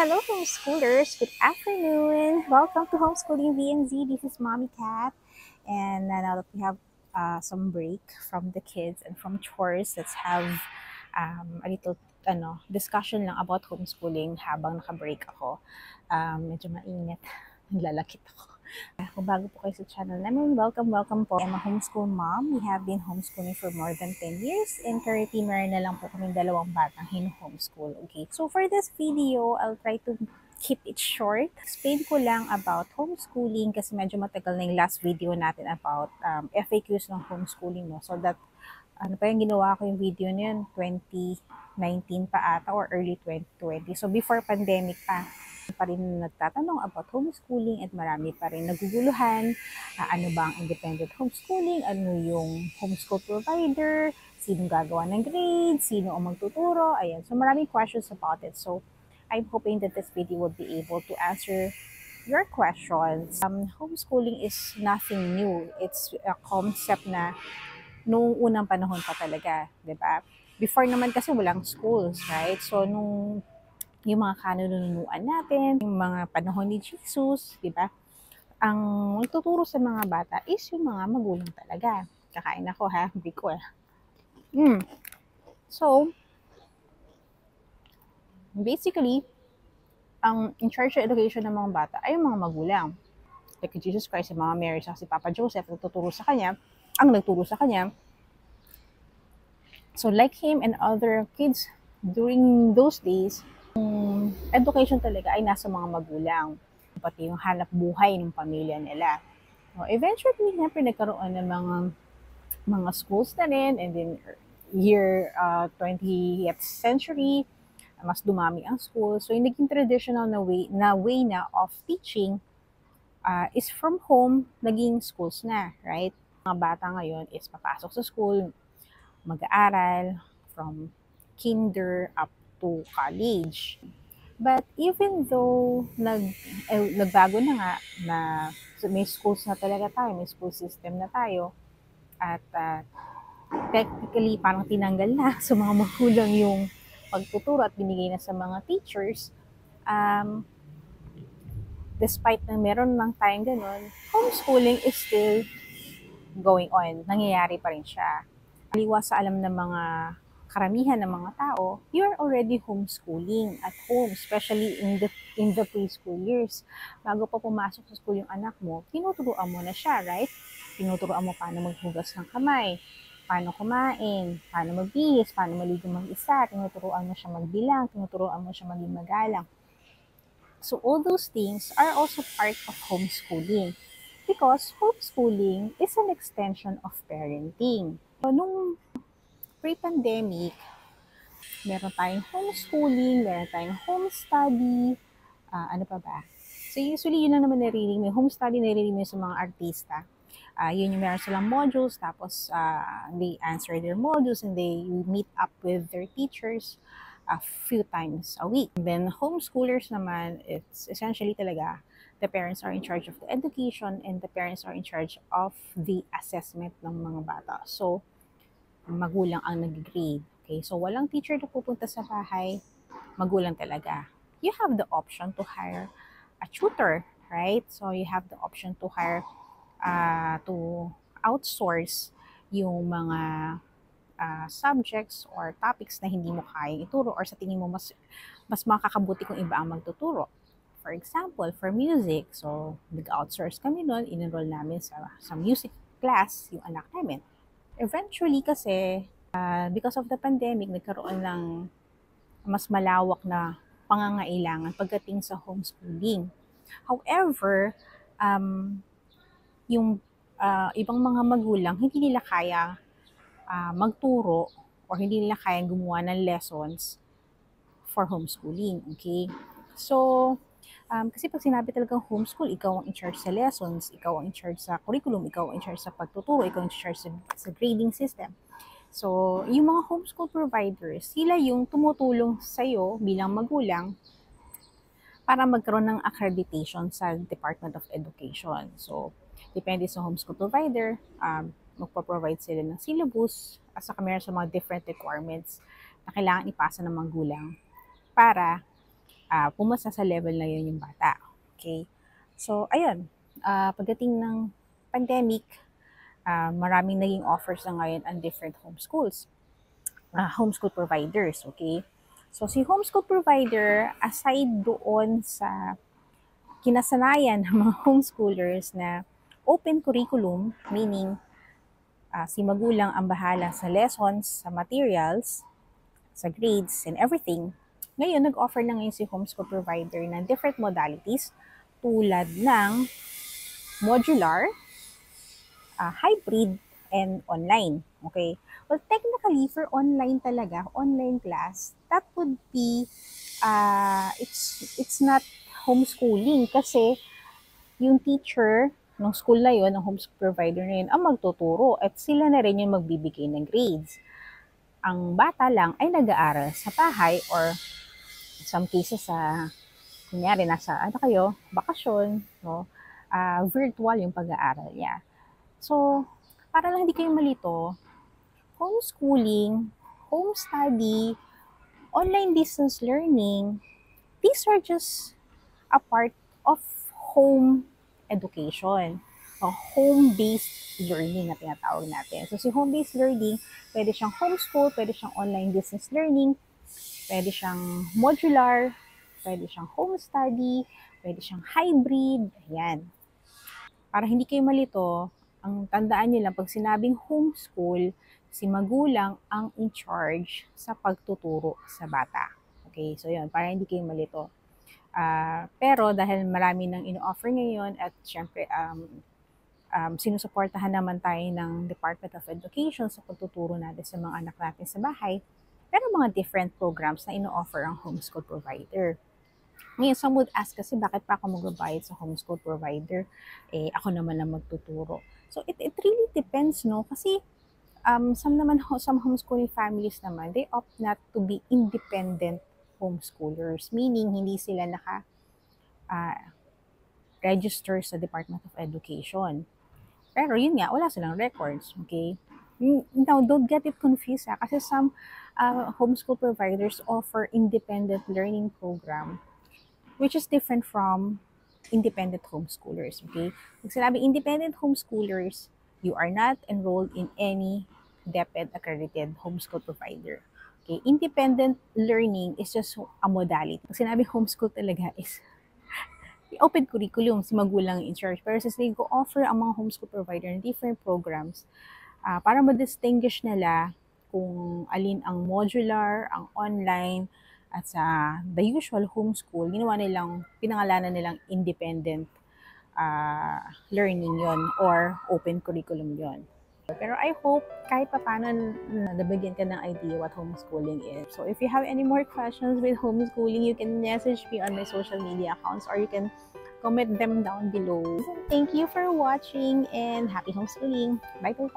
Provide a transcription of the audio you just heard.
Hello, homeschoolers. Good afternoon. Welcome to Homeschooling VNZ. This is Mommy Cat. And now that we have some break from the kids and from chores, let's have a little discussion lang about homeschooling habang naka-break ako. Medyo mainit. Lalakit ako. Kung bago po kayo sa channel namin, welcome po. I'm a homeschool mom. We have been homeschooling for more than 10 years and currently meron na lang po kaming 2 batang homeschool. Okay, so for this video, I'll try to keep it short. Explain ko lang about homeschooling kasi medyo matagal na yung last video natin about FAQs ng homeschooling. No? So that, ano pa yung ginawa ko yung video na yun, 2019 pa ata or early 2020. So before pandemic pa rin nagtatanong about homeschooling at marami pa rin naguguluhan. Ano ba ang independent homeschooling? Ano yung homeschool provider? Sino gagawa ng grades? Sino ang magtuturo? Ayan. So maraming questions about it. So I'm hoping that this video will be able to answer your questions. Homeschooling is nothing new. It's a concept na noong unang panahon pa talaga, 'di ba? Before naman kasi walang schools, right? So nung yung mga kanununuan natin, yung mga panahon ni Jesus, di ba? Ang magtuturo sa mga bata is yung mga magulang talaga. Kakain ako ha, hindi ko eh. So, basically, ang in charge of education ng mga bata ay yung mga magulang. Like Jesus Christ, si Mama Mary, si Papa Joseph, nagtuturo sa kanya, ang nagturo sa kanya. So, like him and other kids during those days, education talaga ay nasa mga magulang, pati yung hanap buhay ng pamilya nila. So, eventually, siyempre nagkaroon ng mga schools na rin, and then year 20th century, mas dumami ang school. So, yung naging traditional na way na of teaching is from home, naging schools na, right? Mga bata ngayon is papasok sa school, mag-aaral from kinder up to college. But even though nagbago na nga na may schools na talaga tayo, may school system na tayo, at technically parang tinanggal na sa mga magulang yung pagtuturo at binigay na sa mga teachers, despite na meron lang tayong ganun, homeschooling is still going on. Nangyayari pa rin siya. Aliwas sa alam ng mga karamihan ng mga tao, you're already homeschooling at home, especially in the preschool years. Bago pa pumasok sa school yung anak mo, tinuturuan mo na siya, right? Tinuturuan mo paano maghugas ng kamay, paano kumain, paano magbihis, paano maligo mag-isa, tinuturuan mo siya magbilang, tinuturuan mo siya maging magalang. So all those things are also part of homeschooling because homeschooling is an extension of parenting. So, nung pre-pandemic, meron tayong homeschooling, meron tayong home study, ano pa ba? So usually yun na naman naririnig mo, home study naririnig mo sa mga artista. Yun yung meron silang modules, tapos they answer their modules and they meet up with their teachers a few times a week. And then homeschoolers naman, it's essentially talaga, the parents are in charge of the education and the parents are in charge of the assessment ng mga bata. So, magulang ang nag-grade. Okay, so walang teacher na pupunta sa bahay, magulang talaga. You have the option to hire a tutor, right? So you have the option to hire, to outsource yung mga subjects or topics na hindi mo kayang ituro or sa tingin mo mas makakabuti kung iba ang magtuturo. For example, for music, so nag-outsource kami nun, in-enroll namin sa music class yung anak namin. Eventually kasi, because of the pandemic, nagkaroon ng mas malawak na pangangailangan pagdating sa homeschooling. However, yung ibang mga magulang, hindi nila kaya magturo or hindi nila kaya gumawa ng lessons for homeschooling. Okay? So, kasi pag sinabi talagang homeschool, ikaw ang in charge sa lessons, ikaw ang in charge sa curriculum, ikaw ang in charge sa pagtuturo, ikaw ang in charge sa grading system. So, yung mga homeschool providers, sila yung tumutulong sa'yo bilang magulang para magkaroon ng accreditation sa Department of Education. So, depende sa homeschool provider, magpo-provide sila ng syllabus at saka meron sa mga different requirements na kailangan ipasa ng magulang para pumasa sa level na yun yung bata. Okay? So, ayun. Pagdating ng pandemic, maraming naging offers na ngayon ang different homeschools. Homeschool providers, okay? So, si homeschool provider, aside doon sa kinasanayan ng mga homeschoolers na open curriculum, meaning si magulang ang bahala sa lessons, sa materials, sa grades, and everything. Ngayon, nag-offer na ngayon si homeschool provider ng different modalities tulad ng modular, hybrid, and online. Okay? Well, technically, for online talaga, online class, that would be, it's not homeschooling kasi yung teacher ng school na yun, ng homeschool provider na yun, ang magtuturo at sila na rin yung magbibigay ng grades. Ang bata lang ay nag-aaral sa bahay or some cases kunyari nasa bakasyon, no? Virtual yung pag-aaral niya. So, para lang hindi kayo malito, homeschooling, home study, online distance learning, these are just a part of home education o home-based learning na tinatawag natin. So, si home-based learning, pwede siyang homeschool, pwede siyang online distance learning, pwede siyang modular, pwede siyang home study, pwede siyang hybrid, ayan. Para hindi kayo malito, ang tandaan nyo lang, pag sinabing homeschool, si magulang ang in charge sa pagtuturo sa bata. Okay, so yun, para hindi kayo malito. Pero dahil marami nang ino-offer ngayon at syempre sinusuportahan naman tayo ng Department of Education sa pagtuturo natin sa mga anak natin sa bahay, pero mga different programs na ino-offer ang homeschool provider. Ngayon, some would ask kasi bakit pa ako magbabayad sa homeschool provider? Ako naman lang magtuturo. So, it really depends, no? Kasi some homeschooling families naman, they opt not to be independent homeschoolers. Meaning, hindi sila register sa Department of Education. Pero yun nga, wala silang records, okay? Now, don't get it confused kasi some homeschool providers offer independent learning program which is different from independent homeschoolers, okay? Pag sinabi independent homeschoolers, you are not enrolled in any DepEd accredited homeschool provider. Okay? Independent learning is just a modality. Pag sinabi homeschool talaga is open curriculum, si magulang in charge. Pero since they offer ang mga homeschool provider ng different programs, para ma-distinguish nila kung alin ang modular, ang online, at sa the usual homeschool, pinangalanan nilang independent learning yon or open curriculum yon. Pero I hope kahit paano nabigyan ka ng idea what homeschooling is. So if you have any more questions with homeschooling, you can message me on my social media accounts or you can comment them down below. Thank you for watching and happy homeschooling. Bye po.